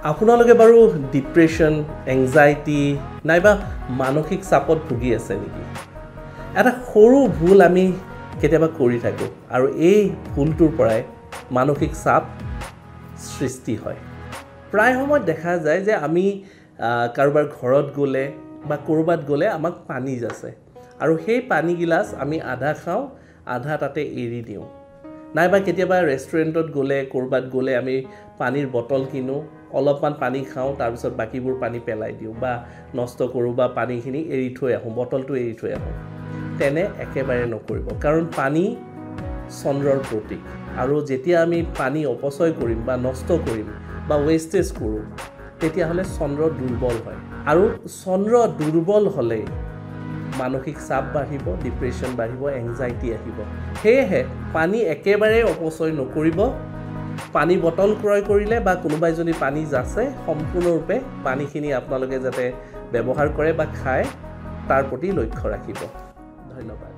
আপোনালোকে বাৰু depression anxiety নাইবা মানসিক চাপত ভুগি আছে নেকি এটা সৰু ভুল আমি কেতিয়াবা কৰি থাকোঁ আৰু এই ভুলটোৰ পৰাই মানসিক চাপ সৃষ্টি হয় প্ৰায় সময়ত দেখা যায় যে আমি কাৰোবাৰ ঘৰত গ'লে বা ক'ৰবাত গ'লে আমাক পানী যাচে আৰু সেই পানী গিলাচ আমি আধা খাওঁ আধা তাতে এৰি দিওঁ নাইবা কেতিয়াবা ৰেষ্টুৰেণ্টত গ'লে ক'ৰবাত গ'লে আমি পানীৰ বটল কিনো অলপমান পানী খাওঁ তাৰপিছত বাকিবোৰ পানী পেলাই দিওঁ বা নষ্ট কৰোঁ বা পানীখিনি এৰি থৈ আহোঁ বটলটো এৰি থৈ আহোঁ তেনে একেবাৰে নকৰিব কাৰণ পানী চন্দ্ৰৰ প্ৰতীক আৰু যেতিয়া আমি পানী অপচয় কৰিম বা নষ্ট কৰিম বা ৱেষ্টেজ কৰোঁ তেতিয়াহ'লে চন্দ্ৰ দুৰ্বল হয় আৰু চন্দ্ৰ দুৰ্বল হ'লে মানসিক চাপ বাঢ়িব ডিপ্ৰেশ্যন বাঢ়িব এংজাইটি আহিব সেয়েহে পানী একেবাৰে অপচয় নকৰিব পানী বটল ক্ৰয় কৰিলে বা কোনোবাই যদি পানী যাচে সম্পূৰ্ণৰূপে পানীখিনি আপোনালোকে যাতে ব্যৱহাৰ কৰে বা খায় তাৰ প্ৰতি লক্ষ্য ৰাখিব ধন্যবাদ